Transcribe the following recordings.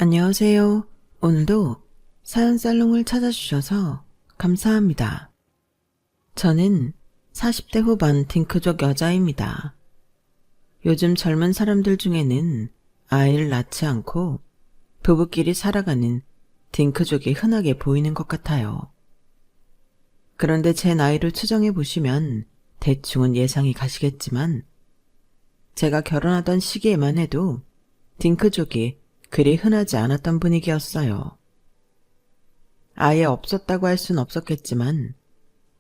안녕하세요. 오늘도 사연 살롱을 찾아주셔서 감사합니다. 저는 40대 후반 딩크족 여자입니다. 요즘 젊은 사람들 중에는 아이를 낳지 않고 부부끼리 살아가는 딩크족이 흔하게 보이는 것 같아요. 그런데 제 나이를 추정해 보시면 대충은 예상이 가시겠지만 제가 결혼하던 시기에만 해도 딩크족이 그리 흔하지 않았던 분위기였어요. 아예 없었다고 할 순 없었겠지만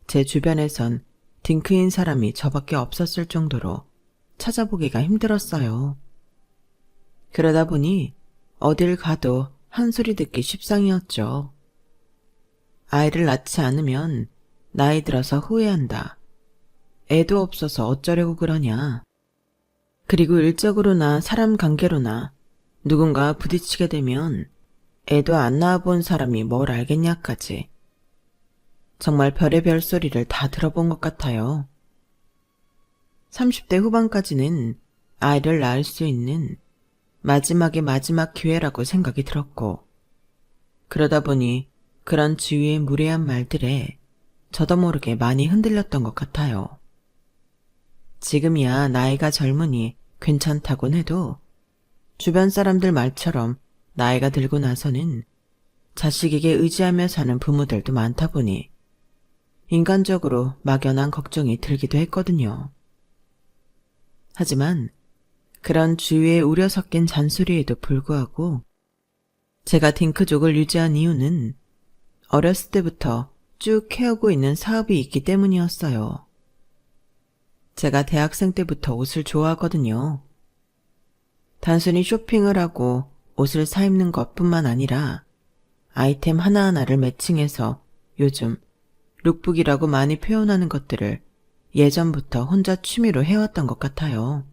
제 주변에선 딩크인 사람이 저밖에 없었을 정도로 찾아보기가 힘들었어요. 그러다 보니 어딜 가도 한 소리 듣기 십상이었죠. 아이를 낳지 않으면 나이 들어서 후회한다. 애도 없어서 어쩌려고 그러냐. 그리고 일적으로나 사람 관계로나 누군가 부딪히게 되면 애도 안 낳아본 사람이 뭘 알겠냐까지 정말 별의별 소리를 다 들어본 것 같아요. 30대 후반까지는 아이를 낳을 수 있는 마지막의 마지막 기회라고 생각이 들었고 그러다 보니 그런 주위의 무례한 말들에 저도 모르게 많이 흔들렸던 것 같아요. 지금이야 나이가 젊으니 괜찮다곤 해도 주변 사람들 말처럼 나이가 들고 나서는 자식에게 의지하며 사는 부모들도 많다 보니 인간적으로 막연한 걱정이 들기도 했거든요. 하지만 그런 주위의 우려 섞인 잔소리에도 불구하고 제가 딩크족을 유지한 이유는 어렸을 때부터 쭉 해오고 있는 사업이 있기 때문이었어요. 제가 대학생 때부터 옷을 좋아하거든요. 단순히 쇼핑을 하고 옷을 사 입는 것뿐만 아니라 아이템 하나하나를 매칭해서 요즘 룩북이라고 많이 표현하는 것들을 예전부터 혼자 취미로 해왔던 것 같아요.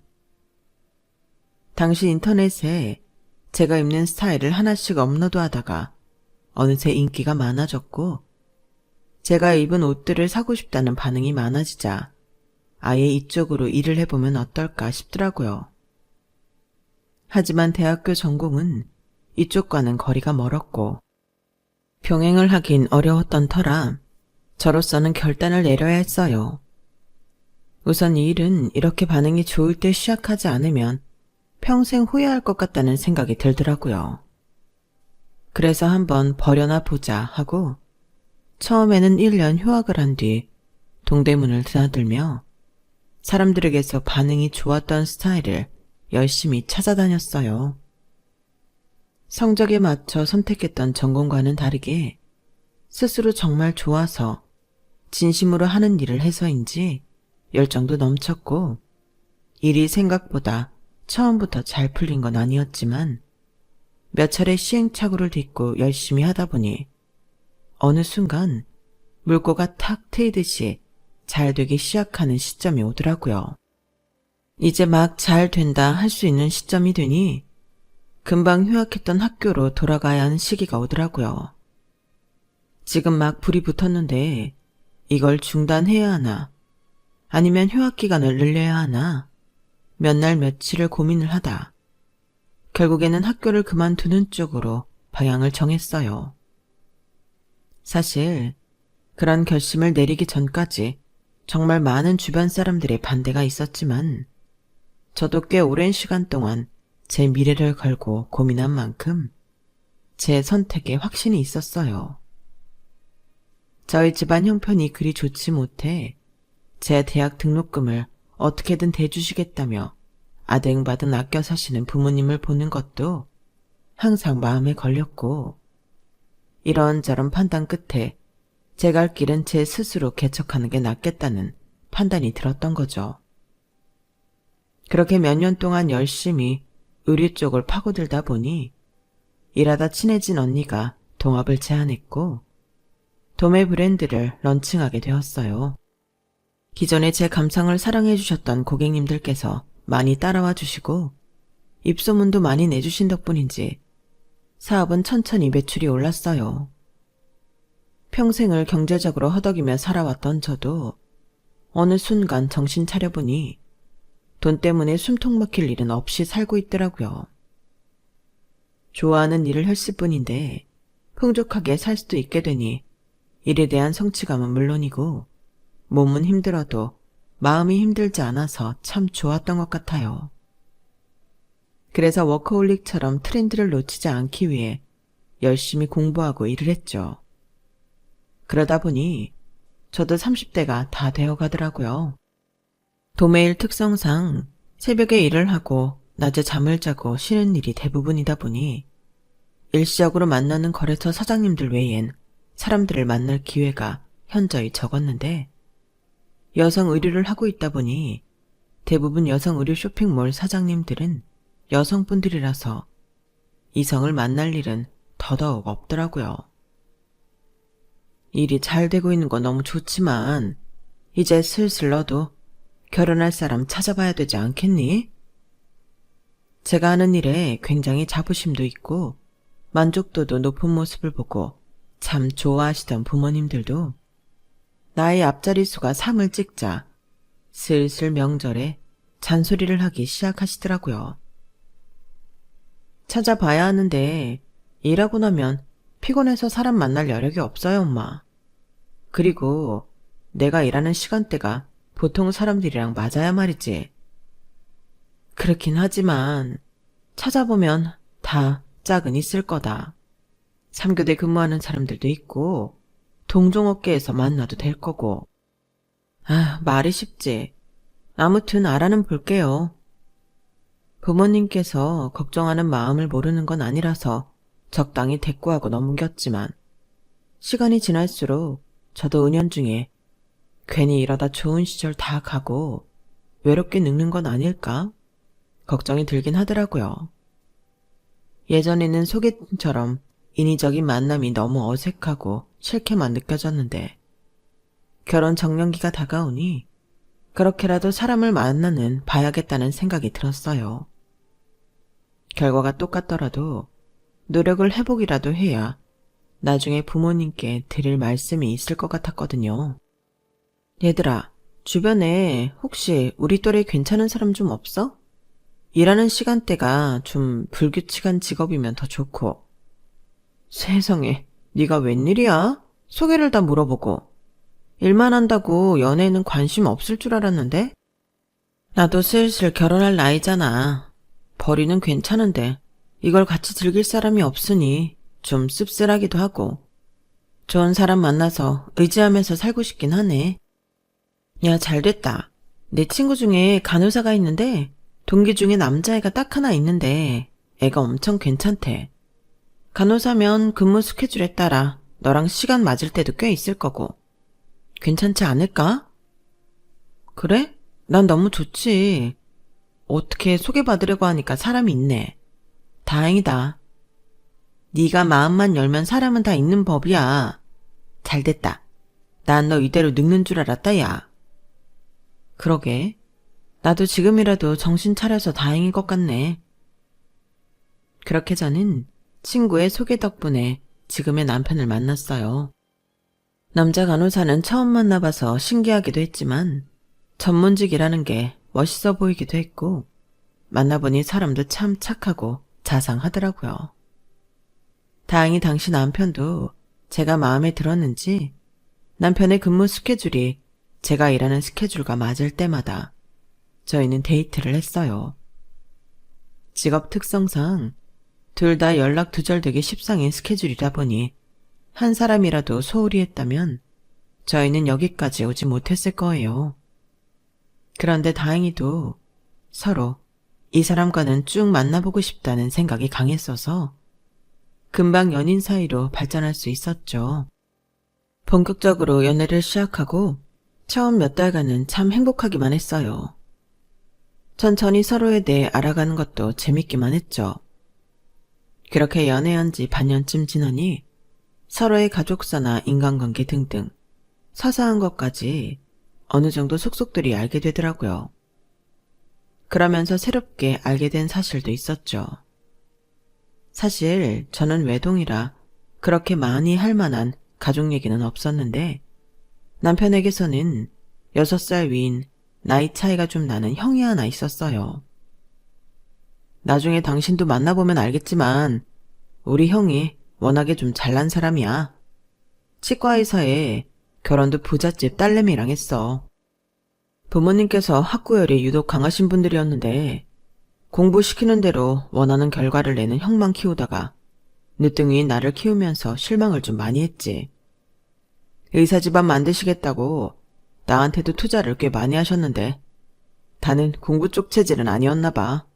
당시 인터넷에 제가 입는 스타일을 하나씩 업로드하다가 어느새 인기가 많아졌고 제가 입은 옷들을 사고 싶다는 반응이 많아지자 아예 이쪽으로 일을 해보면 어떨까 싶더라고요. 하지만 대학교 전공은 이쪽과는 거리가 멀었고 병행을 하긴 어려웠던 터라 저로서는 결단을 내려야 했어요. 우선 이 일은 이렇게 반응이 좋을 때 시작하지 않으면 평생 후회할 것 같다는 생각이 들더라고요. 그래서 한번 버려나 보자 하고 처음에는 1년 휴학을 한 뒤 동대문을 드나들며 사람들에게서 반응이 좋았던 스타일을 열심히 찾아다녔어요. 성적에 맞춰 선택했던 전공과는 다르게 스스로 정말 좋아서 진심으로 하는 일을 해서인지 열정도 넘쳤고 일이 생각보다 처음부터 잘 풀린 건 아니었지만 몇 차례 시행착오를 딛고 열심히 하다 보니 어느 순간 물꼬가 탁 트이듯이 잘 되기 시작하는 시점이 오더라고요. 이제 막 잘 된다 할 수 있는 시점이 되니 금방 휴학했던 학교로 돌아가야 하는 시기가 오더라고요. 지금 막 불이 붙었는데 이걸 중단해야 하나 아니면 휴학 기간을 늘려야 하나 몇 날 며칠을 고민을 하다 결국에는 학교를 그만두는 쪽으로 방향을 정했어요. 사실 그런 결심을 내리기 전까지 정말 많은 주변 사람들의 반대가 있었지만 저도 꽤 오랜 시간 동안 제 미래를 걸고 고민한 만큼 제 선택에 확신이 있었어요. 저희 집안 형편이 그리 좋지 못해 제 대학 등록금을 어떻게든 대주시겠다며 아등바등 아껴 사시는 부모님을 보는 것도 항상 마음에 걸렸고 이런저런 판단 끝에 제 갈 길은 제 스스로 개척하는 게 낫겠다는 판단이 들었던 거죠. 그렇게 몇 년 동안 열심히 의류 쪽을 파고들다 보니 일하다 친해진 언니가 동업을 제안했고 도매 브랜드를 런칭하게 되었어요. 기존에 제 감상을 사랑해 주셨던 고객님들께서 많이 따라와 주시고 입소문도 많이 내주신 덕분인지 사업은 천천히 매출이 올랐어요. 평생을 경제적으로 허덕이며 살아왔던 저도 어느 순간 정신 차려보니 돈 때문에 숨통 막힐 일은 없이 살고 있더라고요. 좋아하는 일을 했을 뿐인데 풍족하게 살 수도 있게 되니 일에 대한 성취감은 물론이고 몸은 힘들어도 마음이 힘들지 않아서 참 좋았던 것 같아요. 그래서 워커홀릭처럼 트렌드를 놓치지 않기 위해 열심히 공부하고 일을 했죠. 그러다 보니 저도 30대가 다 되어 가더라고요. 도매일 특성상 새벽에 일을 하고 낮에 잠을 자고 쉬는 일이 대부분이다 보니 일시적으로 만나는 거래처 사장님들 외엔 사람들을 만날 기회가 현저히 적었는데 여성 의류를 하고 있다 보니 대부분 여성 의류 쇼핑몰 사장님들은 여성분들이라서 이성을 만날 일은 더더욱 없더라고요. 일이 잘 되고 있는 건 너무 좋지만 이제 슬슬 너도 결혼할 사람 찾아봐야 되지 않겠니? 제가 하는 일에 굉장히 자부심도 있고 만족도도 높은 모습을 보고 참 좋아하시던 부모님들도 나의 앞자리 수가 3을 찍자 슬슬 명절에 잔소리를 하기 시작하시더라고요. 찾아봐야 하는데 일하고 나면 피곤해서 사람 만날 여력이 없어요, 엄마. 그리고 내가 일하는 시간대가 보통 사람들이랑 맞아야 말이지. 그렇긴 하지만 찾아보면 다 짝은 있을 거다. 3교대 근무하는 사람들도 있고 동종업계에서 만나도 될 거고. 아, 말이 쉽지. 아무튼 알아는 볼게요. 부모님께서 걱정하는 마음을 모르는 건 아니라서 적당히 대꾸하고 넘겼지만 시간이 지날수록 저도 은연중에 괜히 이러다 좋은 시절 다 가고 외롭게 늙는 건 아닐까? 걱정이 들긴 하더라고요. 예전에는 소개팅처럼 인위적인 만남이 너무 어색하고 싫게만 느껴졌는데 결혼 정년기가 다가오니 그렇게라도 사람을 만나는 봐야겠다는 생각이 들었어요. 결과가 똑같더라도 노력을 해보기라도 해야 나중에 부모님께 드릴 말씀이 있을 것 같았거든요. 얘들아, 주변에 혹시 우리 또래 괜찮은 사람 좀 없어? 일하는 시간대가 좀 불규칙한 직업이면 더 좋고. 세상에, 네가 웬일이야? 소개를 다 물어보고. 일만 한다고 연애에는 관심 없을 줄 알았는데? 나도 슬슬 결혼할 나이잖아. 벌이는 괜찮은데 이걸 같이 즐길 사람이 없으니 좀 씁쓸하기도 하고. 좋은 사람 만나서 의지하면서 살고 싶긴 하네. 야, 잘됐다. 내 친구 중에 간호사가 있는데 동기 중에 남자애가 딱 하나 있는데 애가 엄청 괜찮대. 간호사면 근무 스케줄에 따라 너랑 시간 맞을 때도 꽤 있을 거고. 괜찮지 않을까? 그래? 난 너무 좋지. 어떻게 소개받으려고 하니까 사람이 있네. 다행이다. 네가 마음만 열면 사람은 다 있는 법이야. 잘됐다. 난 너 이대로 늙는 줄 알았다, 야. 그러게. 나도 지금이라도 정신 차려서 다행인 것 같네. 그렇게 저는 친구의 소개 덕분에 지금의 남편을 만났어요. 남자 간호사는 처음 만나봐서 신기하기도 했지만 전문직이라는 게 멋있어 보이기도 했고 만나보니 사람도 참 착하고 자상하더라고요. 다행히 당시 남편도 제가 마음에 들었는지 남편의 근무 스케줄이 제가 일하는 스케줄과 맞을 때마다 저희는 데이트를 했어요. 직업 특성상 둘 다 연락 두절되기 십상인 스케줄이다 보니 한 사람이라도 소홀히 했다면 저희는 여기까지 오지 못했을 거예요. 그런데 다행히도 서로 이 사람과는 쭉 만나보고 싶다는 생각이 강했어서 금방 연인 사이로 발전할 수 있었죠. 본격적으로 연애를 시작하고 처음 몇 달간은 참 행복하기만 했어요. 천천히 서로에 대해 알아가는 것도 재밌기만 했죠. 그렇게 연애한 지 반년쯤 지나니 서로의 가족사나 인간관계 등등 사소한 것까지 어느 정도 속속들이 알게 되더라고요. 그러면서 새롭게 알게 된 사실도 있었죠. 사실 저는 외동이라 그렇게 많이 할 만한 가족 얘기는 없었는데 남편에게서는 6살 위인 나이 차이가 좀 나는 형이 하나 있었어요. 나중에 당신도 만나보면 알겠지만 우리 형이 워낙에 좀 잘난 사람이야. 치과의사에 결혼도 부잣집 딸내미랑 했어. 부모님께서 학구열이 유독 강하신 분들이었는데 공부시키는 대로 원하는 결과를 내는 형만 키우다가 늦둥이인 나를 키우면서 실망을 좀 많이 했지. 의사 집안 만드시겠다고 나한테도 투자를 꽤 많이 하셨는데 다는 공부 쪽 체질은 아니었나 봐.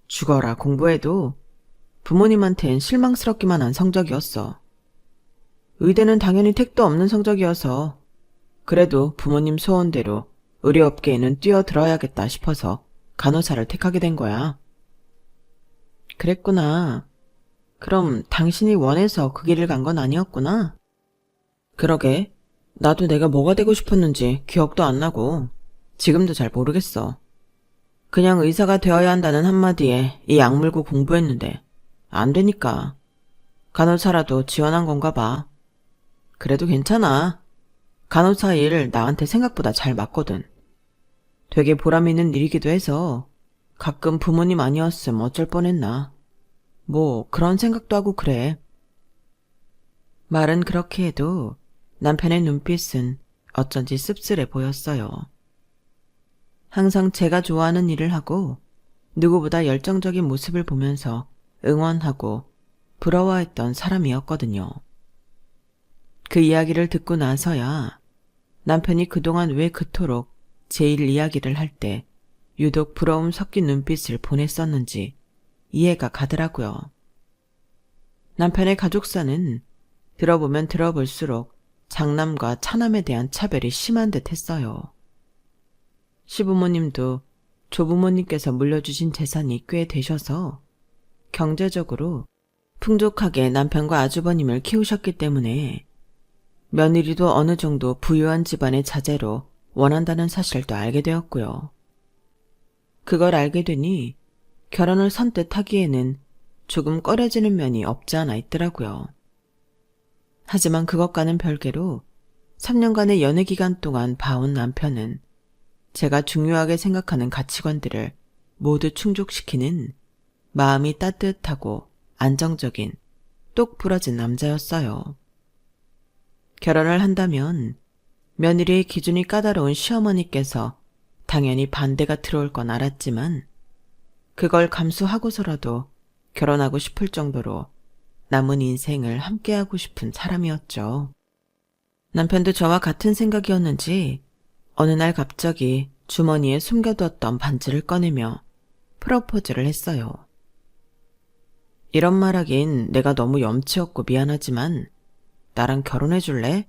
죽어라 공부해도 부모님한텐 실망스럽기만 한 성적이었어. 의대는 당연히 택도 없는 성적이어서 그래도 부모님 소원대로 의료업계에는 뛰어들어야겠다 싶어서 간호사를 택하게 된 거야. 그랬구나. 그럼 당신이 원해서 그 길을 간 건 아니었구나. 그러게. 나도 내가 뭐가 되고 싶었는지 기억도 안 나고 지금도 잘 모르겠어. 그냥 의사가 되어야 한다는 한마디에 이 악물고 공부했는데 안 되니까. 간호사라도 지원한 건가 봐. 그래도 괜찮아. 간호사 일 나한테 생각보다 잘 맞거든. 되게 보람 있는 일이기도 해서 가끔 부모님 아니었음 어쩔 뻔했나. 뭐 그런 생각도 하고 그래. 말은 그렇게 해도 남편의 눈빛은 어쩐지 씁쓸해 보였어요. 항상 제가 좋아하는 일을 하고 누구보다 열정적인 모습을 보면서 응원하고 부러워했던 사람이었거든요. 그 이야기를 듣고 나서야 남편이 그동안 왜 그토록 제 일 이야기를 할 때 유독 부러움 섞인 눈빛을 보냈었는지 이해가 가더라고요. 남편의 가족사는 들어보면 들어볼수록 장남과 차남에 대한 차별이 심한 듯 했어요. 시부모님도 조부모님께서 물려주신 재산이 꽤 되셔서 경제적으로 풍족하게 남편과 아주버님을 키우셨기 때문에 며느리도 어느 정도 부유한 집안의 자제로 원한다는 사실도 알게 되었고요. 그걸 알게 되니 결혼을 선뜻 하기에는 조금 꺼려지는 면이 없지 않아 있더라고요. 하지만 그것과는 별개로 3년간의 연애 기간 동안 봐온 남편은 제가 중요하게 생각하는 가치관들을 모두 충족시키는 마음이 따뜻하고 안정적인 똑 부러진 남자였어요. 결혼을 한다면 며느리의 기준이 까다로운 시어머니께서 당연히 반대가 들어올 건 알았지만 그걸 감수하고서라도 결혼하고 싶을 정도로 남은 인생을 함께하고 싶은 사람이었죠. 남편도 저와 같은 생각이었는지 어느 날 갑자기 주머니에 숨겨두었던 반지를 꺼내며 프로포즈를 했어요. 이런 말하긴 내가 너무 염치 없고 미안하지만 나랑 결혼해 줄래?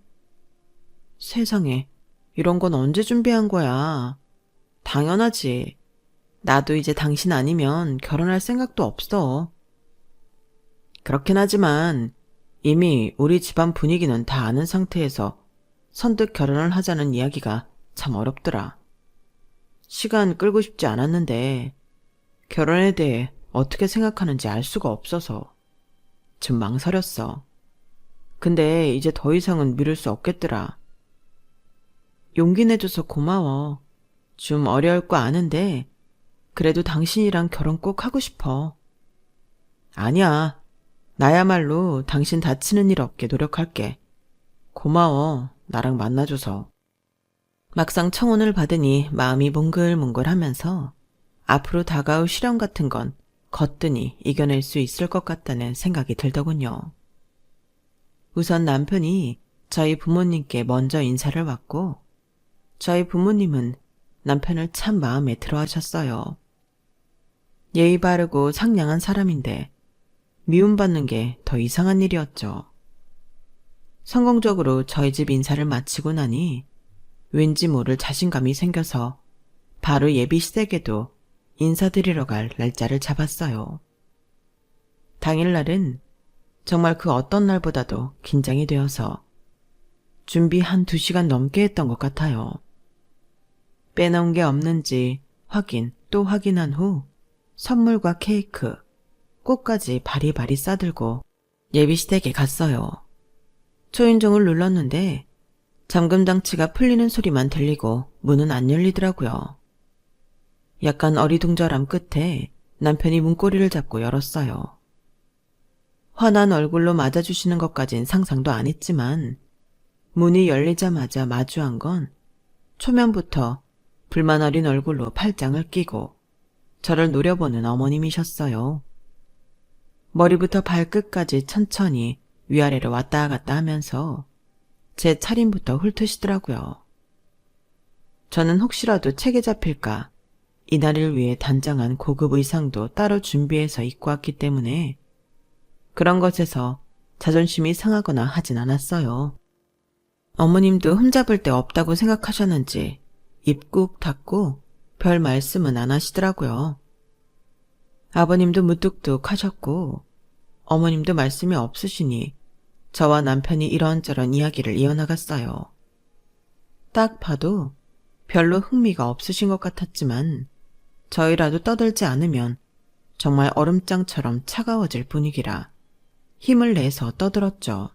세상에, 이런 건 언제 준비한 거야? 당연하지. 나도 이제 당신 아니면 결혼할 생각도 없어. 그렇긴 하지만 이미 우리 집안 분위기는 다 아는 상태에서 선뜻 결혼을 하자는 이야기가 참 어렵더라. 시간 끌고 싶지 않았는데 결혼에 대해 어떻게 생각하는지 알 수가 없어서 좀 망설였어. 근데 이제 더 이상은 미룰 수 없겠더라. 용기 내줘서 고마워. 좀 어려울 거 아는데 그래도 당신이랑 결혼 꼭 하고 싶어. 아니야. 나야말로 당신 다치는 일 없게 노력할게. 고마워. 나랑 만나줘서. 막상 청혼을 받으니 마음이 몽글몽글하면서 앞으로 다가올 시련 같은 건 거뜬히 이겨낼 수 있을 것 같다는 생각이 들더군요. 우선 남편이 저희 부모님께 먼저 인사를 왔고 저희 부모님은 남편을 참 마음에 들어 하셨어요. 예의 바르고 상냥한 사람인데 미움받는 게 더 이상한 일이었죠. 성공적으로 저희 집 인사를 마치고 나니 왠지 모를 자신감이 생겨서 바로 예비 시댁에도 인사드리러 갈 날짜를 잡았어요. 당일날은 정말 그 어떤 날보다도 긴장이 되어서 준비 한 2시간 넘게 했던 것 같아요. 빼놓은 게 없는지 확인 또 확인한 후 선물과 케이크, 꽃까지 바리바리 싸들고 예비시댁에 갔어요. 초인종을 눌렀는데 잠금 장치가 풀리는 소리만 들리고 문은 안 열리더라고요. 약간 어리둥절함 끝에 남편이 문고리를 잡고 열었어요. 환한 얼굴로 맞아주시는 것까진 상상도 안 했지만 문이 열리자마자 마주한 건 초면부터 불만 어린 얼굴로 팔짱을 끼고 저를 노려보는 어머님이셨어요. 머리부터 발끝까지 천천히 위아래로 왔다 갔다 하면서 제 차림부터 훑으시더라고요. 저는 혹시라도 책에 잡힐까 이날을 위해 단장한 고급 의상도 따로 준비해서 입고 왔기 때문에 그런 것에서 자존심이 상하거나 하진 않았어요. 어머님도 흠잡을 데 없다고 생각하셨는지 입 꾹 닫고 별 말씀은 안 하시더라고요. 아버님도 무뚝뚝 하셨고 어머님도 말씀이 없으시니 저와 남편이 이런저런 이야기를 이어나갔어요. 딱 봐도 별로 흥미가 없으신 것 같았지만 저희라도 떠들지 않으면 정말 얼음장처럼 차가워질 분위기라 힘을 내서 떠들었죠.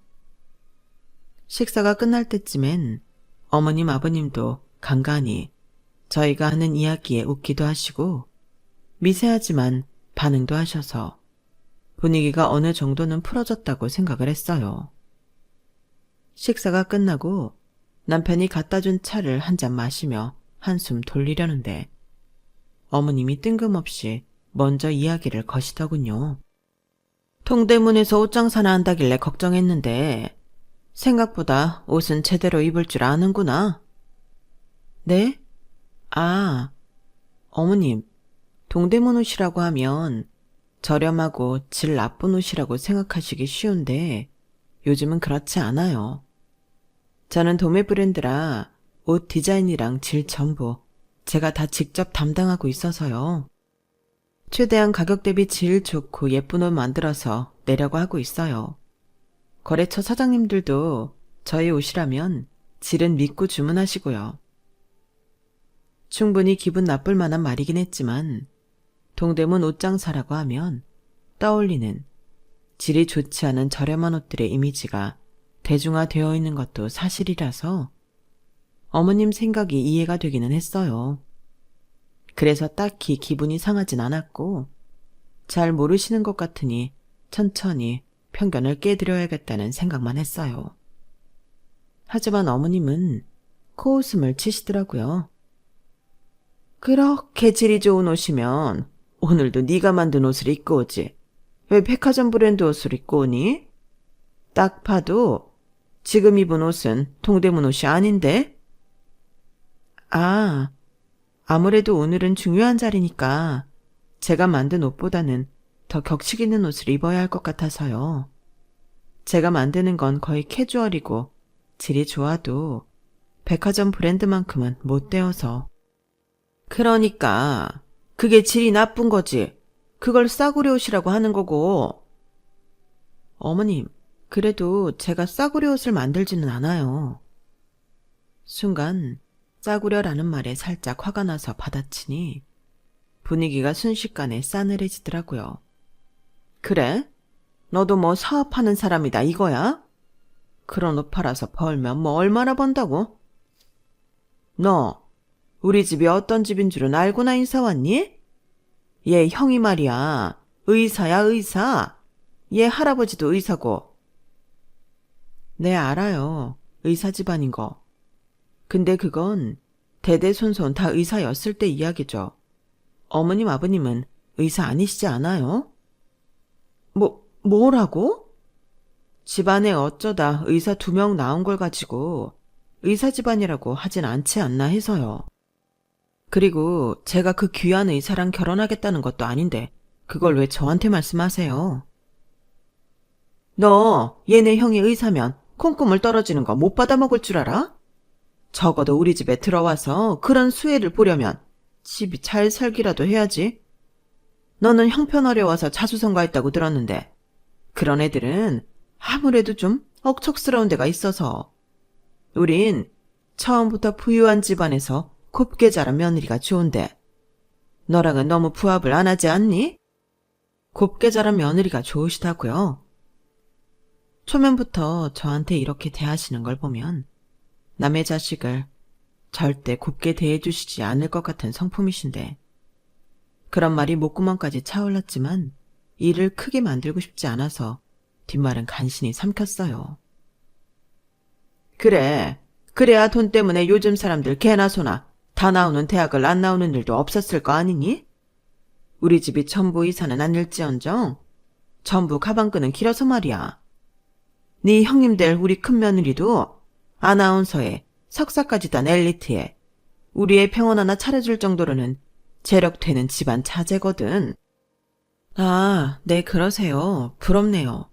식사가 끝날 때쯤엔 어머님 아버님도 간간히 저희가 하는 이야기에 웃기도 하시고 미세하지만 반응도 하셔서 분위기가 어느 정도는 풀어졌다고 생각을 했어요. 식사가 끝나고 남편이 갖다 준 차를 한 잔 마시며 한숨 돌리려는데 어머님이 뜬금없이 먼저 이야기를 거시더군요. 동대문에서 옷장사나 한다길래 걱정했는데 생각보다 옷은 제대로 입을 줄 아는구나. 네? 아, 어머님, 동대문 옷이라고 하면 저렴하고 질 나쁜 옷이라고 생각하시기 쉬운데 요즘은 그렇지 않아요. 저는 도매 브랜드라 옷 디자인이랑 질 전부 제가 다 직접 담당하고 있어서요. 최대한 가격 대비 질 좋고 예쁜 옷 만들어서 내려고 하고 있어요. 거래처 사장님들도 저희 옷이라면 질은 믿고 주문하시고요. 충분히 기분 나쁠 만한 말이긴 했지만 동대문 옷장사라고 하면 떠올리는 질이 좋지 않은 저렴한 옷들의 이미지가 대중화되어 있는 것도 사실이라서 어머님 생각이 이해가 되기는 했어요. 그래서 딱히 기분이 상하진 않았고 잘 모르시는 것 같으니 천천히 편견을 깨드려야겠다는 생각만 했어요. 하지만 어머님은 코웃음을 치시더라고요. 그렇게 질이 좋은 옷이면 오늘도 네가 만든 옷을 입고 오지. 왜 백화점 브랜드 옷을 입고 오니? 딱 봐도 지금 입은 옷은 동대문 옷이 아닌데? 아, 아무래도 오늘은 중요한 자리니까 제가 만든 옷보다는 더 격식 있는 옷을 입어야 할 것 같아서요. 제가 만드는 건 거의 캐주얼이고 질이 좋아도 백화점 브랜드만큼은 못 되어서. 그러니까 그게 질이 나쁜 거지. 그걸 싸구려 옷이라고 하는 거고. 어머님, 그래도 제가 싸구려 옷을 만들지는 않아요. 순간 싸구려라는 말에 살짝 화가 나서 받아치니 분위기가 순식간에 싸늘해지더라고요. 그래? 너도 뭐 사업하는 사람이다 이거야? 그런 옷 팔아서 벌면 뭐 얼마나 번다고? 너 우리 집이 어떤 집인 줄은 알고나 인사 왔니? 얘 형이 말이야. 의사야 의사. 얘 할아버지도 의사고. 네, 알아요. 의사 집안인 거. 근데 그건 대대손손 다 의사였을 때 이야기죠. 어머님 아버님은 의사 아니시지 않아요? 뭐라고? 집안에 어쩌다 의사 2명 나온 걸 가지고 의사 집안이라고 하진 않지 않나 해서요. 그리고 제가 그 귀한 의사랑 결혼하겠다는 것도 아닌데 그걸 왜 저한테 말씀하세요? 너 얘네 형이 의사면 콩고물 떨어지는 거 못 받아먹을 줄 알아? 적어도 우리 집에 들어와서 그런 수혜를 보려면 집이 잘 살기라도 해야지. 너는 형편 어려워서 자수성가했다고 들었는데 그런 애들은 아무래도 좀 억척스러운 데가 있어서. 우린 처음부터 부유한 집안에서 곱게 자란 며느리가 좋은데 너랑은 너무 부합을 안 하지 않니? 곱게 자란 며느리가 좋으시다고요? 초면부터 저한테 이렇게 대하시는 걸 보면 남의 자식을 절대 곱게 대해주시지 않을 것 같은 성품이신데 그런 말이 목구멍까지 차올랐지만 일을 크게 만들고 싶지 않아서 뒷말은 간신히 삼켰어요. 그래, 그래야 돈 때문에 요즘 사람들 개나 소나 다 나오는 대학을 안 나오는 일도 없었을 거 아니니? 우리 집이 전부 이사는 아닐지언정 전부 가방끈은 길어서 말이야. 네 형님들 우리 큰며느리도 아나운서에 석사까지 딴 엘리트에 우리의 병원 하나 차려줄 정도로는 재력되는 집안 자제거든. 아, 네, 그러세요. 부럽네요.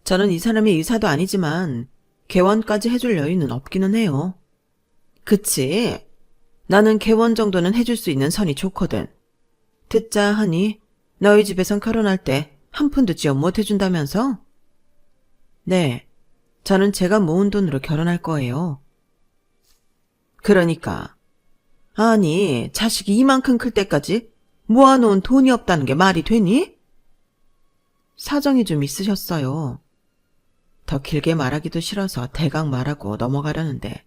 저는 이 사람이 의사도 아니지만 개원까지 해줄 여유는 없기는 해요. 그치? 나는 개원 정도는 해줄 수 있는 선이 좋거든. 듣자 하니 너희 집에선 결혼할 때 한 푼도 지원 못 해준다면서? 네, 저는 제가 모은 돈으로 결혼할 거예요. 그러니까. 아니, 자식이 이만큼 클 때까지 모아놓은 돈이 없다는 게 말이 되니? 사정이 좀 있으셨어요. 더 길게 말하기도 싫어서 대강 말하고 넘어가려는데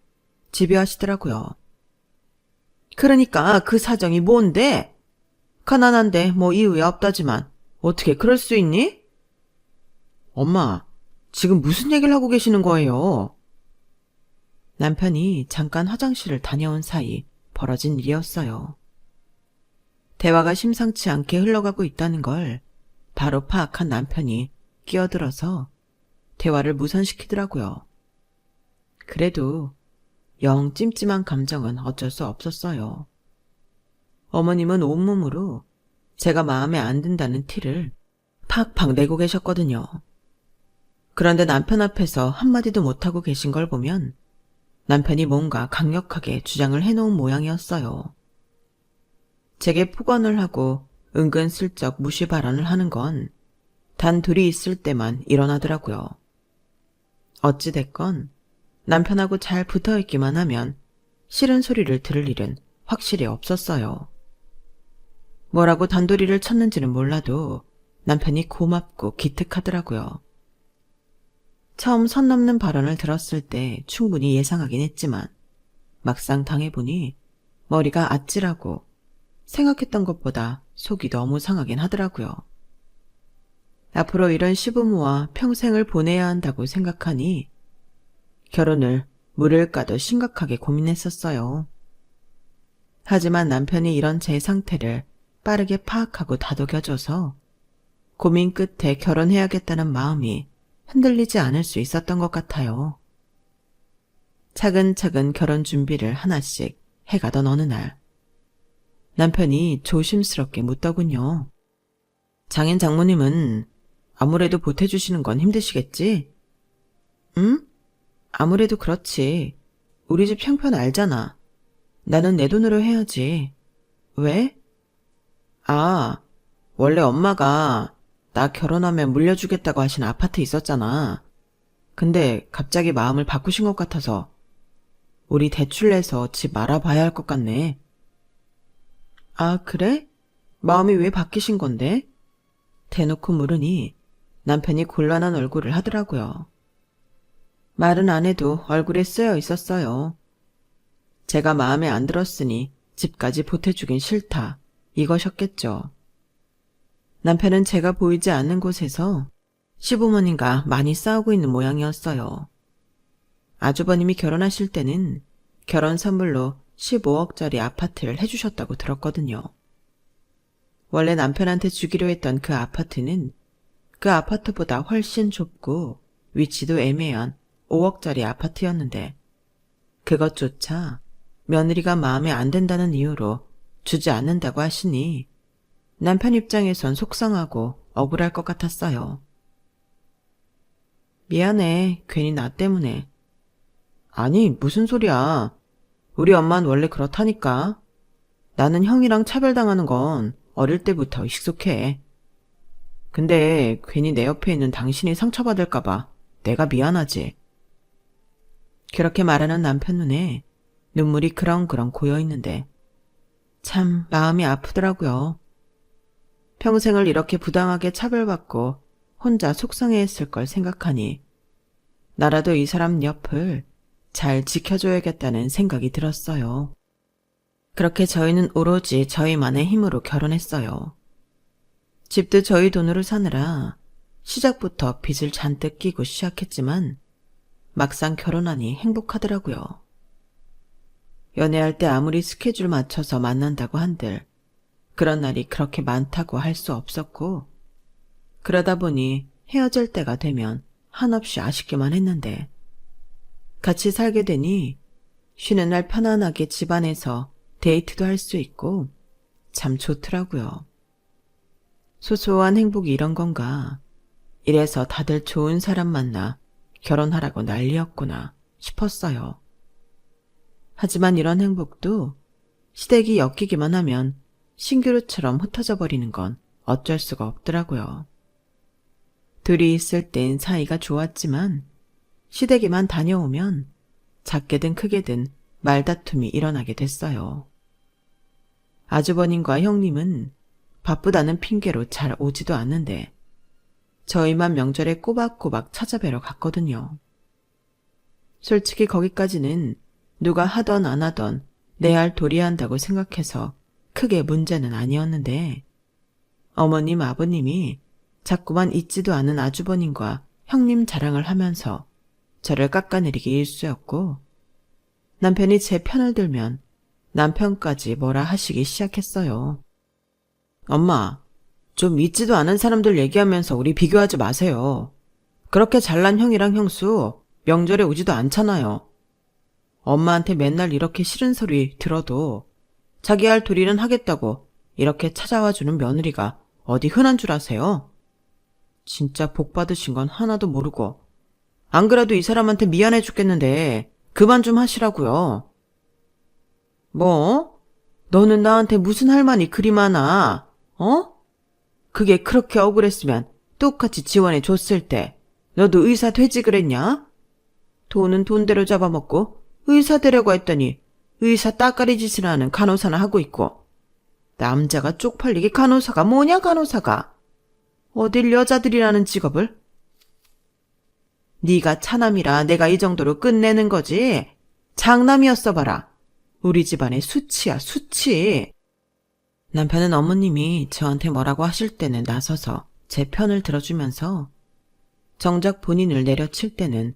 집요하시더라고요. 그러니까 그 사정이 뭔데? 가난한데 뭐 이유야 없다지만 어떻게 그럴 수 있니? 엄마, 지금 무슨 얘기를 하고 계시는 거예요? 남편이 잠깐 화장실을 다녀온 사이 벌어진 일이었어요. 대화가 심상치 않게 흘러가고 있다는 걸 바로 파악한 남편이 끼어들어서 대화를 무산시키더라고요. 그래도 영 찜찜한 감정은 어쩔 수 없었어요. 어머님은 온몸으로 제가 마음에 안 든다는 티를 팍팍 내고 계셨거든요. 그런데 남편 앞에서 한마디도 못하고 계신 걸 보면 남편이 뭔가 강력하게 주장을 해놓은 모양이었어요. 제게 폭언을 하고 은근슬쩍 무시 발언을 하는 건 단 둘이 있을 때만 일어나더라고요. 어찌됐건 남편하고 잘 붙어있기만 하면 싫은 소리를 들을 일은 확실히 없었어요. 뭐라고 단도리를 쳤는지는 몰라도 남편이 고맙고 기특하더라고요. 처음 선 넘는 발언을 들었을 때 충분히 예상하긴 했지만 막상 당해보니 머리가 아찔하고 생각했던 것보다 속이 너무 상하긴 하더라고요. 앞으로 이런 시부모와 평생을 보내야 한다고 생각하니 결혼을 물을까도 심각하게 고민했었어요. 하지만 남편이 이런 제 상태를 빠르게 파악하고 다독여줘서 고민 끝에 결혼해야겠다는 마음이 흔들리지 않을 수 있었던 것 같아요. 차근차근 결혼 준비를 하나씩 해가던 어느 날 남편이 조심스럽게 묻더군요. 장인 장모님은 아무래도 보태주시는 건 힘드시겠지? 응? 아무래도 그렇지. 우리 집 형편 알잖아. 나는 내 돈으로 해야지. 왜? 아, 원래 엄마가 나 결혼하면 물려주겠다고 하신 아파트 있었잖아. 근데 갑자기 마음을 바꾸신 것 같아서 우리 대출 내서 집 알아봐야 할 것 같네. 아, 그래? 마음이 왜 바뀌신 건데? 대놓고 물으니 남편이 곤란한 얼굴을 하더라고요. 말은 안 해도 얼굴에 쓰여 있었어요. 제가 마음에 안 들었으니 집까지 보태주긴 싫다. 이거셨겠죠. 남편은 제가 보이지 않는 곳에서 시부모님과 많이 싸우고 있는 모양이었어요. 아주버님이 결혼하실 때는 결혼 선물로 15억짜리 아파트를 해주셨다고 들었거든요. 원래 남편한테 주기로 했던 그 아파트는 그 아파트보다 훨씬 좁고 위치도 애매한 5억짜리 아파트였는데 그것조차 며느리가 마음에 안 든다는 이유로 주지 않는다고 하시니 남편 입장에선 속상하고 억울할 것 같았어요. 미안해. 괜히 나 때문에. 아니, 무슨 소리야. 우리 엄마는 원래 그렇다니까. 나는 형이랑 차별당하는 건 어릴 때부터 익숙해. 근데 괜히 내 옆에 있는 당신이 상처받을까 봐 내가 미안하지. 그렇게 말하는 남편 눈에 눈물이 그렁그렁 고여있는데 참 마음이 아프더라고요. 평생을 이렇게 부당하게 차별받고 혼자 속상해했을 걸 생각하니 나라도 이 사람 옆을 잘 지켜줘야겠다는 생각이 들었어요. 그렇게 저희는 오로지 저희만의 힘으로 결혼했어요. 집도 저희 돈으로 사느라 시작부터 빚을 잔뜩 끼고 시작했지만 막상 결혼하니 행복하더라고요. 연애할 때 아무리 스케줄 맞춰서 만난다고 한들 그런 날이 그렇게 많다고 할 수 없었고, 그러다 보니 헤어질 때가 되면 한없이 아쉽기만 했는데, 같이 살게 되니 쉬는 날 편안하게 집안에서 데이트도 할 수 있고 참 좋더라고요. 소소한 행복이 이런 건가. 이래서 다들 좋은 사람 만나 결혼하라고 난리였구나 싶었어요. 하지만 이런 행복도 시댁이 엮이기만 하면 신기루처럼 흩어져 버리는 건 어쩔 수가 없더라고요. 둘이 있을 땐 사이가 좋았지만 시댁에만 다녀오면 작게든 크게든 말다툼이 일어나게 됐어요. 아주버님과 형님은 바쁘다는 핑계로 잘 오지도 않는데 저희만 명절에 꼬박꼬박 찾아뵈러 갔거든요. 솔직히 거기까지는 누가 하던 안 하던 내 할 도리한다고 생각해서 크게 문제는 아니었는데, 어머님 아버님이 자꾸만 있지도 않은 아주버님과 형님 자랑을 하면서 저를 깎아내리기 일쑤였고, 남편이 제 편을 들면 남편까지 뭐라 하시기 시작했어요. 엄마, 좀 있지도 않은 사람들 얘기하면서 우리 비교하지 마세요. 그렇게 잘난 형이랑 형수 명절에 오지도 않잖아요. 엄마한테 맨날 이렇게 싫은 소리 들어도 자기 할 도리는 하겠다고 이렇게 찾아와주는 며느리가 어디 흔한 줄 아세요? 진짜 복 받으신 건 하나도 모르고, 안 그래도 이 사람한테 미안해 죽겠는데 그만 좀 하시라고요. 뭐? 너는 나한테 무슨 할 말이 그리 많아? 어? 그게 그렇게 억울했으면 똑같이 지원해 줬을 때 너도 의사 되지 그랬냐? 돈은 돈대로 잡아먹고 의사 되려고 했더니 의사 따까리 짓을 하는 간호사나 하고 있고, 남자가 쪽팔리게 간호사가 뭐냐 간호사가. 어딜 여자들이라는 직업을? 네가 차남이라 내가 이 정도로 끝내는 거지. 장남이었어 봐라. 우리 집안의 수치야 수치. 남편은 어머님이 저한테 뭐라고 하실 때는 나서서 제 편을 들어주면서 정작 본인을 내려칠 때는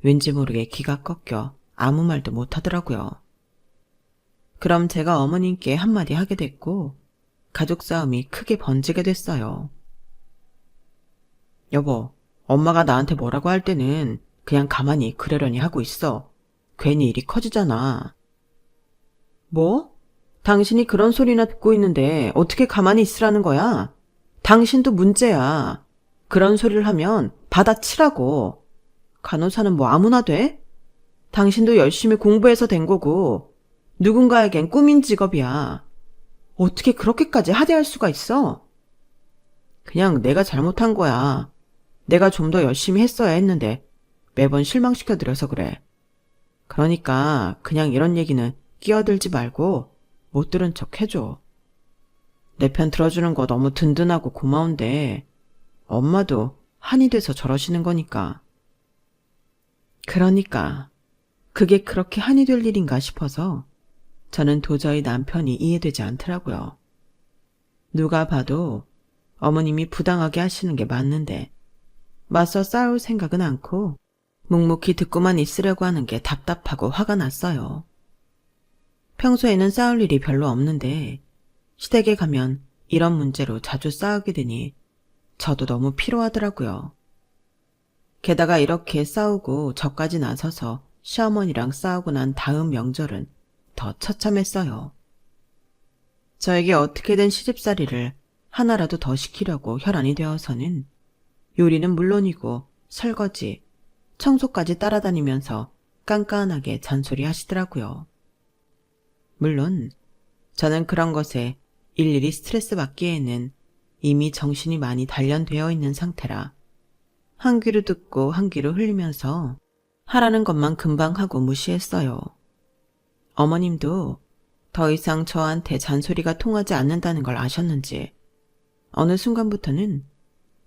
왠지 모르게 기가 꺾여 아무 말도 못하더라고요. 그럼 제가 어머님께 한마디 하게 됐고 가족 싸움이 크게 번지게 됐어요. 여보, 엄마가 나한테 뭐라고 할 때는 그냥 가만히 그러려니 하고 있어. 괜히 일이 커지잖아. 뭐? 당신이 그런 소리나 듣고 있는데 어떻게 가만히 있으라는 거야? 당신도 문제야. 그런 소리를 하면 받아치라고. 간호사는 뭐 아무나 돼? 당신도 열심히 공부해서 된 거고 누군가에겐 꿈인 직업이야. 어떻게 그렇게까지 하대할 수가 있어? 그냥 내가 잘못한 거야. 내가 좀 더 열심히 했어야 했는데 매번 실망시켜드려서 그래. 그러니까 그냥 이런 얘기는 끼어들지 말고 못 들은 척 해줘. 내 편 들어주는 거 너무 든든하고 고마운데 엄마도 한이 돼서 저러시는 거니까. 그러니까 그게 그렇게 한이 될 일인가 싶어서 저는 도저히 남편이 이해되지 않더라고요. 누가 봐도 어머님이 부당하게 하시는 게 맞는데 맞서 싸울 생각은 않고 묵묵히 듣고만 있으려고 하는 게 답답하고 화가 났어요. 평소에는 싸울 일이 별로 없는데 시댁에 가면 이런 문제로 자주 싸우게 되니 저도 너무 피로하더라고요. 게다가 이렇게 싸우고 저까지 나서서 시어머니랑 싸우고 난 다음 명절은 더 처참했어요. 저에게 어떻게든 시집살이를 하나라도 더 시키려고 혈안이 되어서는 요리는 물론이고 설거지, 청소까지 따라다니면서 깐깐하게 잔소리 하시더라고요. 물론 저는 그런 것에 일일이 스트레스 받기에는 이미 정신이 많이 단련되어 있는 상태라 한 귀로 듣고 한 귀로 흘리면서 하라는 것만 금방 하고 무시했어요. 어머님도 더 이상 저한테 잔소리가 통하지 않는다는 걸 아셨는지 어느 순간부터는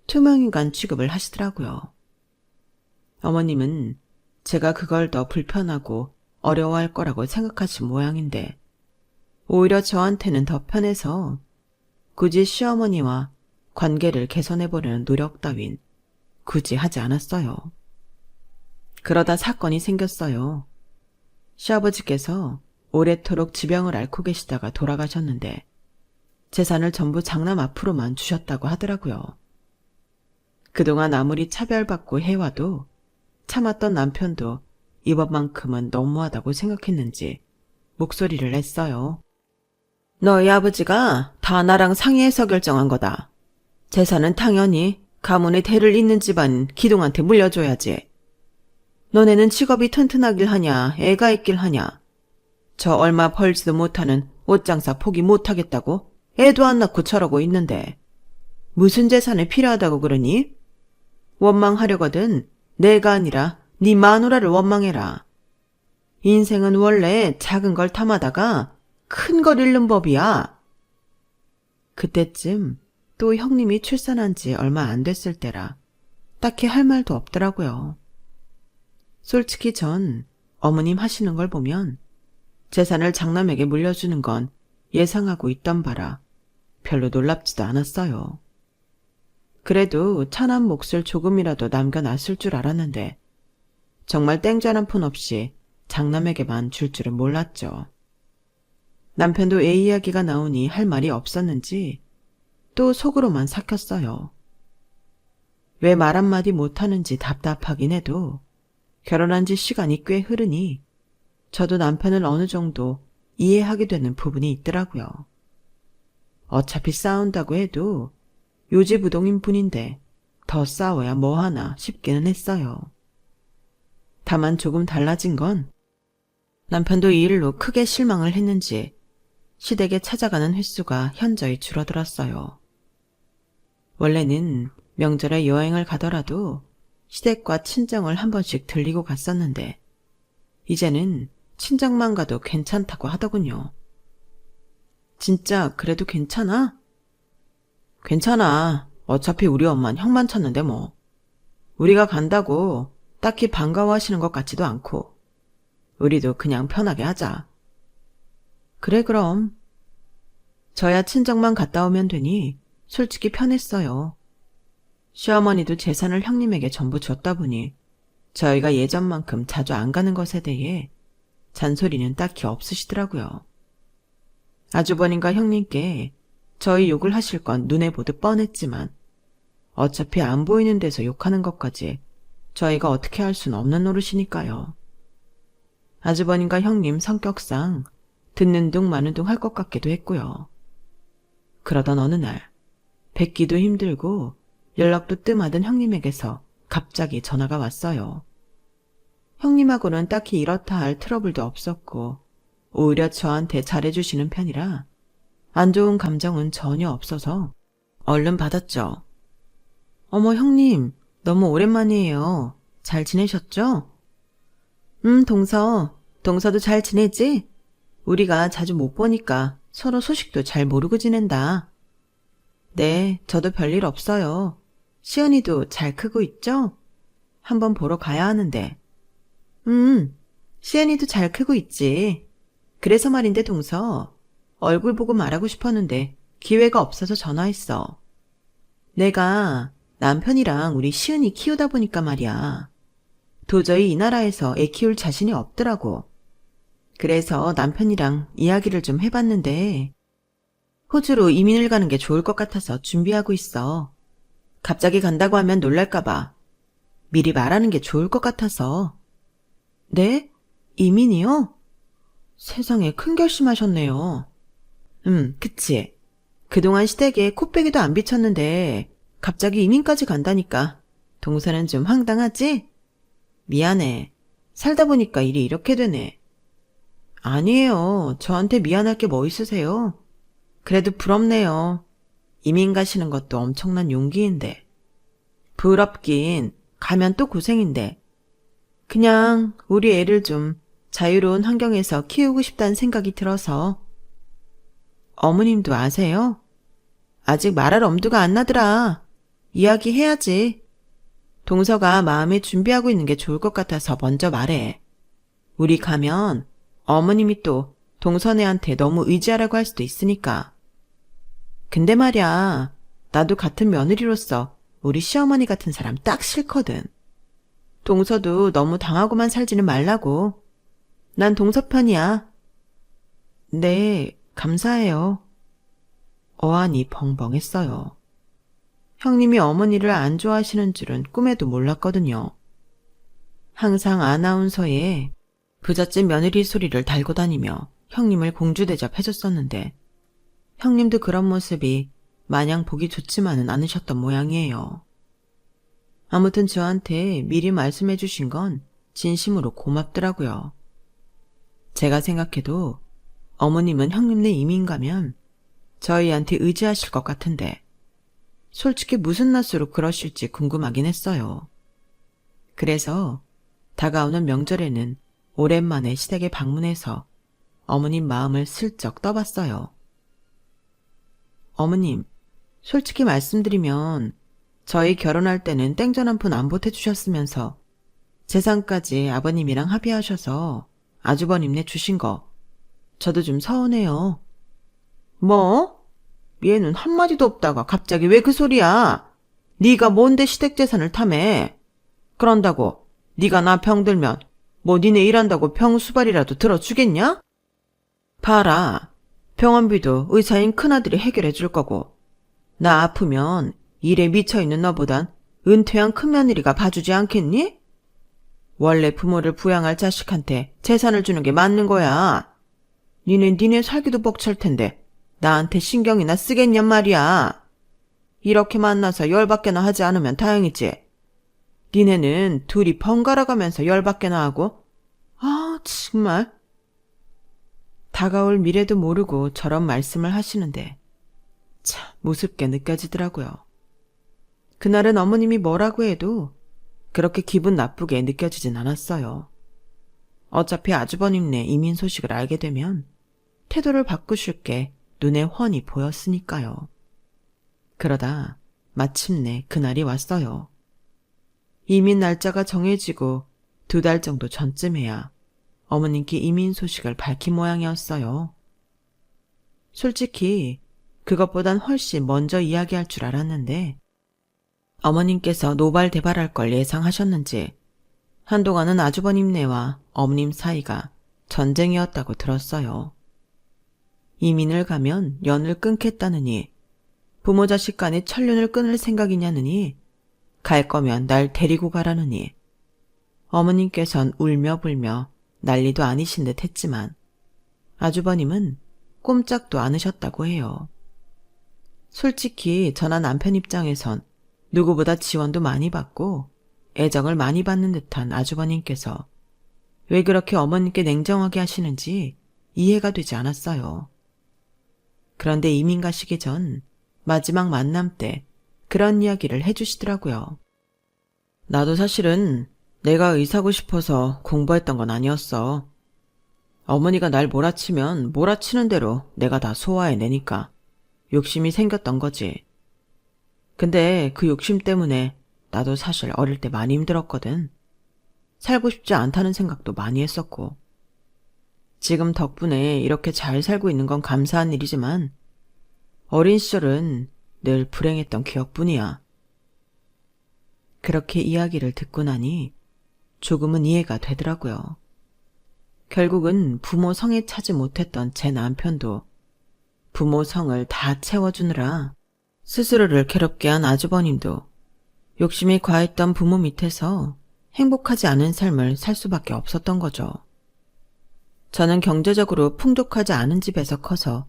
투명인간 취급을 하시더라고요. 어머님은 제가 그걸 더 불편하고 어려워할 거라고 생각하신 모양인데 오히려 저한테는 더 편해서 굳이 시어머니와 관계를 개선해보려는 노력 따윈 굳이 하지 않았어요. 그러다 사건이 생겼어요. 시아버지께서 오래도록 지병을 앓고 계시다가 돌아가셨는데 재산을 전부 장남 앞으로만 주셨다고 하더라고요. 그동안 아무리 차별받고 해와도 참았던 남편도 이번만큼은 너무하다고 생각했는지 목소리를 냈어요. 너희 아버지가 다 나랑 상의해서 결정한 거다. 재산은 당연히 가문의 대를 잇는 집안 기동한테 물려줘야지. 너네는 직업이 튼튼하길 하냐, 애가 있길 하냐. 저 얼마 벌지도 못하는 옷장사 포기 못하겠다고 애도 안 낳고 저러고 있는데 무슨 재산이 필요하다고 그러니? 원망하려거든 내가 아니라 네 마누라를 원망해라. 인생은 원래 작은 걸 탐하다가 큰 걸 잃는 법이야. 그때쯤 또 형님이 출산한 지 얼마 안 됐을 때라 딱히 할 말도 없더라고요. 솔직히 전 어머님 하시는 걸 보면 재산을 장남에게 물려주는 건 예상하고 있던 바라 별로 놀랍지도 않았어요. 그래도 차남 몫을 조금이라도 남겨놨을 줄 알았는데 정말 땡전 한 푼 없이 장남에게만 줄 줄은 몰랐죠. 남편도 애 이야기가 나오니 할 말이 없었는지 또 속으로만 삭혔어요. 왜 말 한마디 못하는지 답답하긴 해도 결혼한 지 시간이 꽤 흐르니 저도 남편을 어느 정도 이해하게 되는 부분이 있더라고요. 어차피 싸운다고 해도 요지부동인 분인데 더 싸워야 뭐하나 싶기는 했어요. 다만 조금 달라진 건 남편도 이 일로 크게 실망을 했는지 시댁에 찾아가는 횟수가 현저히 줄어들었어요. 원래는 명절에 여행을 가더라도 시댁과 친정을 한 번씩 들리고 갔었는데 이제는 친정만 가도 괜찮다고 하더군요. 진짜 그래도 괜찮아? 괜찮아. 어차피 우리 엄만 형만 찾는데 뭐. 우리가 간다고 딱히 반가워하시는 것 같지도 않고 우리도 그냥 편하게 하자. 그래 그럼. 저야 친정만 갔다 오면 되니 솔직히 편했어요. 시어머니도 재산을 형님에게 전부 줬다 보니 저희가 예전만큼 자주 안 가는 것에 대해 잔소리는 딱히 없으시더라고요. 아주버님과 형님께 저희 욕을 하실 건 눈에 보듯 뻔했지만 어차피 안 보이는 데서 욕하는 것까지 저희가 어떻게 할 수는 없는 노릇이니까요. 아주버님과 형님 성격상 듣는 둥 마는 둥 할 것 같기도 했고요. 그러던 어느 날 뵙기도 힘들고 연락도 뜸하던 형님에게서 갑자기 전화가 왔어요. 형님하고는 딱히 이렇다 할 트러블도 없었고 오히려 저한테 잘해주시는 편이라 안 좋은 감정은 전혀 없어서 얼른 받았죠. 어머 형님 너무 오랜만이에요. 잘 지내셨죠? 동서도 잘 지내지? 우리가 자주 못 보니까 서로 소식도 잘 모르고 지낸다. 네, 저도 별일 없어요. 시은이도 잘 크고 있죠? 한번 보러 가야 하는데. 시은이도 잘 크고 있지. 그래서 말인데 동서, 얼굴 보고 말하고 싶었는데 기회가 없어서 전화했어. 내가 남편이랑 우리 시은이 키우다 보니까 말이야. 도저히 이 나라에서 애 키울 자신이 없더라고. 그래서 남편이랑 이야기를 좀 해봤는데 호주로 이민을 가는 게 좋을 것 같아서 준비하고 있어. 갑자기 간다고 하면 놀랄까봐 미리 말하는 게 좋을 것 같아서. 네? 이민이요? 세상에 큰 결심하셨네요. 그치. 그동안 시댁에 코빼기도 안 비쳤는데 갑자기 이민까지 간다니까 동서는 좀 황당하지? 미안해. 살다 보니까 일이 이렇게 되네. 아니에요. 저한테 미안할 게 뭐 있으세요? 그래도 부럽네요. 이민 가시는 것도 엄청난 용기인데. 부럽긴 가면 또 고생인데. 그냥 우리 애를 좀 자유로운 환경에서 키우고 싶다는 생각이 들어서. 어머님도 아세요? 아직 말할 엄두가 안 나더라. 이야기해야지. 동서가 마음에 준비하고 있는 게 좋을 것 같아서 먼저 말해. 우리 가면 어머님이 또 동서네한테 너무 의지하라고 할 수도 있으니까. 근데 말야, 나도 같은 며느리로서 우리 시어머니 같은 사람 딱 싫거든. 동서도 너무 당하고만 살지는 말라고. 난 동서 편이야. 네, 감사해요. 어안이 벙벙했어요. 형님이 어머니를 안 좋아하시는 줄은 꿈에도 몰랐거든요. 항상 아나운서에 부잣집 며느리 소리를 달고 다니며 형님을 공주대접해줬었는데 형님도 그런 모습이 마냥 보기 좋지만은 않으셨던 모양이에요. 아무튼 저한테 미리 말씀해 주신 건 진심으로 고맙더라고요. 제가 생각해도 어머님은 형님네 이민 가면 저희한테 의지하실 것 같은데 솔직히 무슨 낯으로 그러실지 궁금하긴 했어요. 그래서 다가오는 명절에는 오랜만에 시댁에 방문해서 어머님 마음을 슬쩍 떠봤어요. 어머님, 솔직히 말씀드리면 저희 결혼할 때는 땡전 한 푼 안 보태주셨으면서 재산까지 아버님이랑 합의하셔서 아주버님네 주신 거 저도 좀 서운해요. 뭐? 얘는 한마디도 없다가 갑자기 왜 그 소리야? 네가 뭔데 시댁 재산을 탐해? 그런다고 네가 나 병들면 뭐 니네 일한다고 병수발이라도 들어주겠냐? 봐라. 병원비도 의사인 큰아들이 해결해 줄 거고 나 아프면 일에 미쳐있는 너보단 은퇴한 큰며느리가 봐주지 않겠니? 원래 부모를 부양할 자식한테 재산을 주는 게 맞는 거야. 니네 살기도 벅찰 텐데 나한테 신경이나 쓰겠냔 말이야. 이렇게 만나서 열받게나 하지 않으면 다행이지. 니네는 둘이 번갈아 가면서 열받게나 하고 아 정말. 다가올 미래도 모르고 저런 말씀을 하시는데 참 무섭게 느껴지더라고요. 그날은 어머님이 뭐라고 해도 그렇게 기분 나쁘게 느껴지진 않았어요. 어차피 아주버님네 이민 소식을 알게 되면 태도를 바꾸실 게 눈에 훤히 보였으니까요. 그러다 마침내 그날이 왔어요. 이민 날짜가 정해지고 2달 정도 전쯤에야 어머님께 이민 소식을 밝힌 모양이었어요. 솔직히 그것보단 훨씬 먼저 이야기할 줄 알았는데 어머님께서 노발대발할 걸 예상하셨는지 한동안은 아주버님네와 어머님 사이가 전쟁이었다고 들었어요. 이민을 가면 연을 끊겠다느니 부모 자식 간의 천륜을 끊을 생각이냐느니 갈 거면 날 데리고 가라느니 어머님께선 울며 불며 난리도 아니신 듯 했지만 아주버님은 꼼짝도 않으셨다고 해요. 솔직히 저나 남편 입장에선 누구보다 지원도 많이 받고 애정을 많이 받는 듯한 아주버님께서 왜 그렇게 어머님께 냉정하게 하시는지 이해가 되지 않았어요. 그런데 이민 가시기 전 마지막 만남 때 그런 이야기를 해주시더라고요. 나도 사실은 내가 의사고 싶어서 공부했던 건 아니었어. 어머니가 날 몰아치면 몰아치는 대로 내가 다 소화해내니까 욕심이 생겼던 거지. 근데 그 욕심 때문에 나도 사실 어릴 때 많이 힘들었거든. 살고 싶지 않다는 생각도 많이 했었고. 지금 덕분에 이렇게 잘 살고 있는 건 감사한 일이지만 어린 시절은 늘 불행했던 기억뿐이야. 그렇게 이야기를 듣고 나니 조금은 이해가 되더라고요. 결국은 부모 성에 차지 못했던 제 남편도 부모 성을 다 채워주느라 스스로를 괴롭게 한 아주버님도 욕심이 과했던 부모 밑에서 행복하지 않은 삶을 살 수밖에 없었던 거죠. 저는 경제적으로 풍족하지 않은 집에서 커서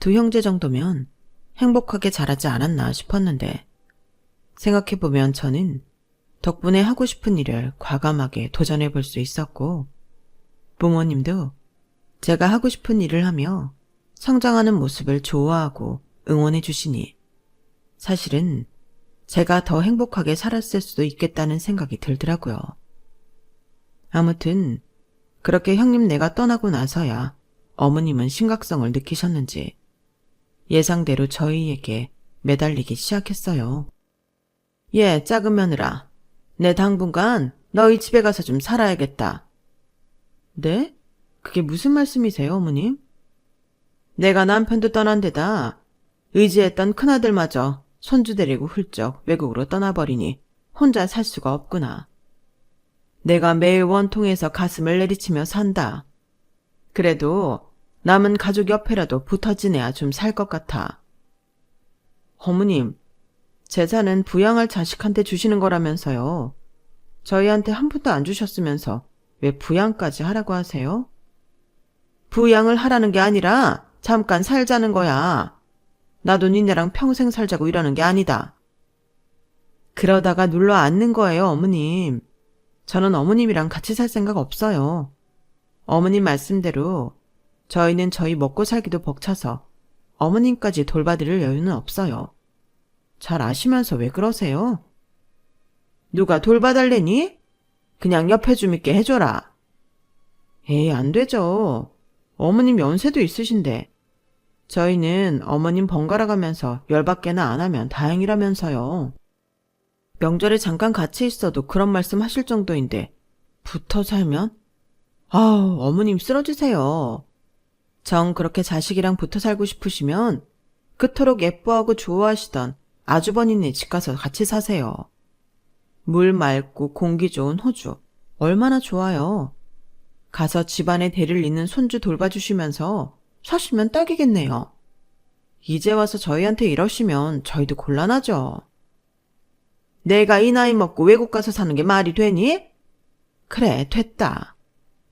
2 형제 정도면 행복하게 자라지 않았나 싶었는데 생각해보면 저는 덕분에 하고 싶은 일을 과감하게 도전해볼 수 있었고 부모님도 제가 하고 싶은 일을 하며 성장하는 모습을 좋아하고 응원해 주시니 사실은 제가 더 행복하게 살았을 수도 있겠다는 생각이 들더라고요. 아무튼 그렇게 형님네가 떠나고 나서야 어머님은 심각성을 느끼셨는지 예상대로 저희에게 매달리기 시작했어요. 예, 작은 며느라. 내 당분간 너희 집에 가서 좀 살아야겠다. 네? 그게 무슨 말씀이세요, 어머님? 내가 남편도 떠난 데다 의지했던 큰아들마저 손주 데리고 훌쩍 외국으로 떠나버리니 혼자 살 수가 없구나. 내가 매일 원통에서 가슴을 내리치며 산다. 그래도 남은 가족 옆에라도 붙어 지내야 좀 살 것 같아. 어머님, 재산은 부양할 자식한테 주시는 거라면서요. 저희한테 한 푼도 안 주셨으면서 왜 부양까지 하라고 하세요? 부양을 하라는 게 아니라 잠깐 살자는 거야. 나도 니네랑 평생 살자고 이러는 게 아니다. 그러다가 눌러 앉는 거예요, 어머님. 저는 어머님이랑 같이 살 생각 없어요. 어머님 말씀대로 저희는 저희 먹고 살기도 벅차서 어머님까지 돌봐드릴 여유는 없어요. 잘 아시면서 왜 그러세요? 누가 돌봐달래니? 그냥 옆에 좀 있게 해줘라. 에이, 안 되죠. 어머님 연세도 있으신데. 저희는 어머님 번갈아 가면서 열받게나 안 하면 다행이라면서요. 명절에 잠깐 같이 있어도 그런 말씀 하실 정도인데 붙어 살면? 아우, 어머님 쓰러지세요. 정 그렇게 자식이랑 붙어 살고 싶으시면 그토록 예뻐하고 좋아하시던 아주버니네 집 가서 같이 사세요. 물 맑고 공기 좋은 호주 얼마나 좋아요. 가서 집안에 대를 잇는 손주 돌봐주시면서 사시면 딱이겠네요. 이제 와서 저희한테 이러시면 저희도 곤란하죠. 내가 이 나이 먹고 외국 가서 사는 게 말이 되니? 그래, 됐다.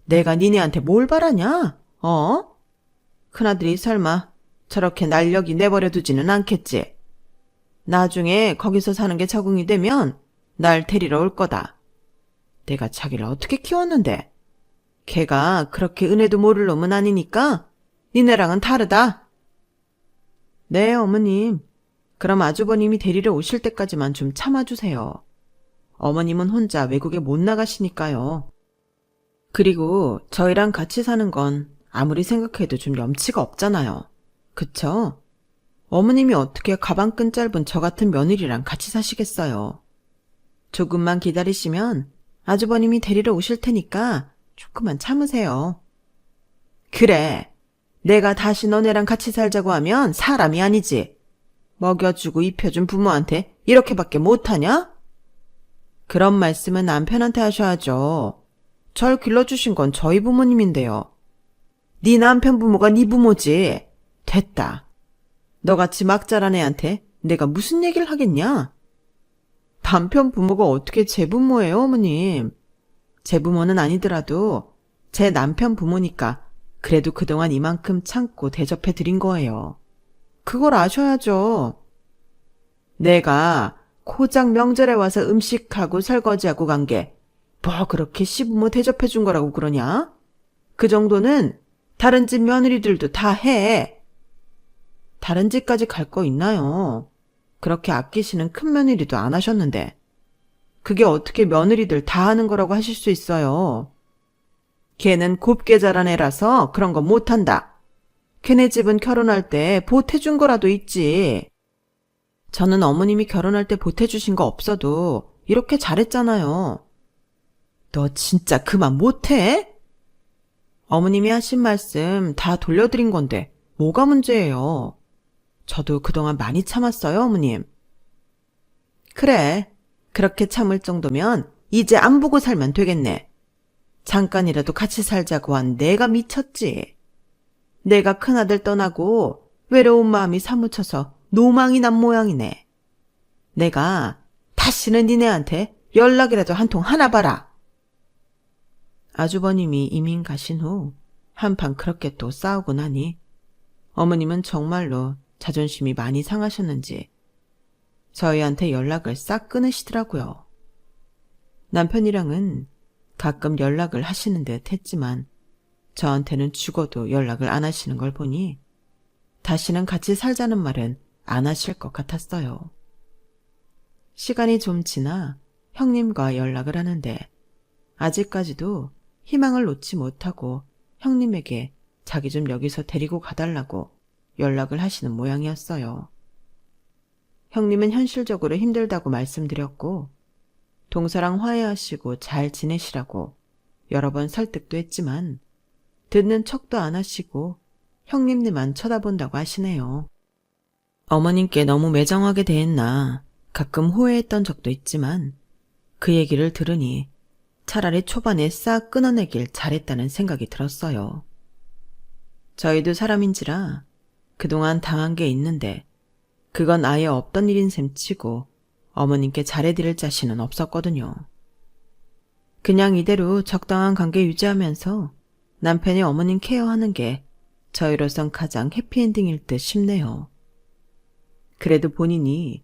내가 니네한테 뭘 바라냐? 큰아들이 설마 저렇게 날력이 내버려 두지는 않겠지. 나중에 거기서 사는 게 적응이 되면 날 데리러 올 거다. 내가 자기를 어떻게 키웠는데? 걔가 그렇게 은혜도 모를 놈은 아니니까 니네랑은 다르다. 네, 어머님. 그럼 아주버님이 데리러 오실 때까지만 좀 참아주세요. 어머님은 혼자 외국에 못 나가시니까요. 그리고 저희랑 같이 사는 건 아무리 생각해도 좀 염치가 없잖아요. 그쵸? 어머님이 어떻게 가방끈 짧은 저 같은 며느리랑 같이 사시겠어요. 조금만 기다리시면 아주버님이 데리러 오실 테니까 조금만 참으세요. 그래, 내가 다시 너네랑 같이 살자고 하면 사람이 아니지. 먹여주고 입혀준 부모한테 이렇게밖에 못하냐? 그런 말씀은 남편한테 하셔야죠. 절 길러주신 건 저희 부모님인데요. 네 남편 부모가 네 부모지. 됐다. 너같이 막 자란 애한테 내가 무슨 얘기를 하겠냐? 남편 부모가 어떻게 제 부모예요, 어머님? 제 부모는 아니더라도 제 남편 부모니까 그래도 그동안 이만큼 참고 대접해 드린 거예요. 그걸 아셔야죠. 내가 고작 명절에 와서 음식하고 설거지하고 간 게 뭐 그렇게 시부모 대접해 준 거라고 그러냐? 그 정도는 다른 집 며느리들도 다 해. 다른 집까지 갈 거 있나요? 그렇게 아끼시는 큰 며느리도 안 하셨는데. 그게 어떻게 며느리들 다 하는 거라고 하실 수 있어요. 걔는 곱게 자란 애라서 그런 거 못한다. 걔네 집은 결혼할 때 보태준 거라도 있지. 저는 어머님이 결혼할 때 보태주신 거 없어도 이렇게 잘했잖아요. 너 진짜 그만 못해? 어머님이 하신 말씀 다 돌려드린 건데 뭐가 문제예요? 저도 그동안 많이 참았어요, 어머님. 그래, 그렇게 참을 정도면 이제 안 보고 살면 되겠네. 잠깐이라도 같이 살자고 한 내가 미쳤지. 내가 큰아들 떠나고 외로운 마음이 사무쳐서 노망이 난 모양이네. 내가 다시는 니네한테 연락이라도 한 통 하나 봐라. 아주버님이 이민 가신 후 한판 그렇게 또 싸우고 나니 어머님은 정말로 자존심이 많이 상하셨는지 저희한테 연락을 싹 끊으시더라고요. 남편이랑은 가끔 연락을 하시는 듯 했지만 저한테는 죽어도 연락을 안 하시는 걸 보니 다시는 같이 살자는 말은 안 하실 것 같았어요. 시간이 좀 지나 형님과 연락을 하는데 아직까지도 희망을 놓지 못하고 형님에게 자기 좀 여기서 데리고 가달라고 연락을 하시는 모양이었어요. 형님은 현실적으로 힘들다고 말씀드렸고 동서랑 화해하시고 잘 지내시라고 여러 번 설득도 했지만 듣는 척도 안 하시고 형님네만 쳐다본다고 하시네요. 어머님께 너무 매정하게 대했나 가끔 후회했던 적도 있지만 그 얘기를 들으니 차라리 초반에 싹 끊어내길 잘했다는 생각이 들었어요. 저희도 사람인지라 그동안 당한 게 있는데 그건 아예 없던 일인 셈 치고 어머님께 잘해드릴 자신은 없었거든요. 그냥 이대로 적당한 관계 유지하면서 남편이 어머님 케어하는 게 저희로선 가장 해피엔딩일 듯 싶네요. 그래도 본인이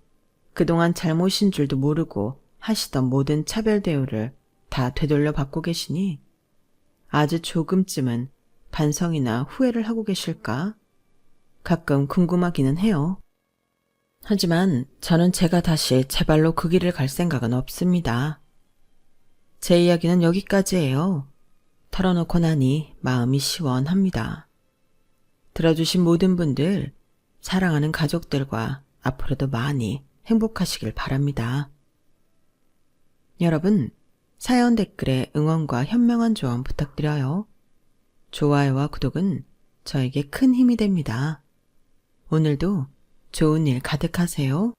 그동안 잘못인 줄도 모르고 하시던 모든 차별 대우를 다 되돌려 받고 계시니 아주 조금쯤은 반성이나 후회를 하고 계실까? 가끔 궁금하기는 해요. 하지만 저는 제가 다시 제 발로 그 길을 갈 생각은 없습니다. 제 이야기는 여기까지예요. 털어놓고 나니 마음이 시원합니다. 들어주신 모든 분들, 사랑하는 가족들과 앞으로도 많이 행복하시길 바랍니다. 여러분, 사연 댓글에 응원과 현명한 조언 부탁드려요. 좋아요와 구독은 저에게 큰 힘이 됩니다. 오늘도 좋은 일 가득하세요.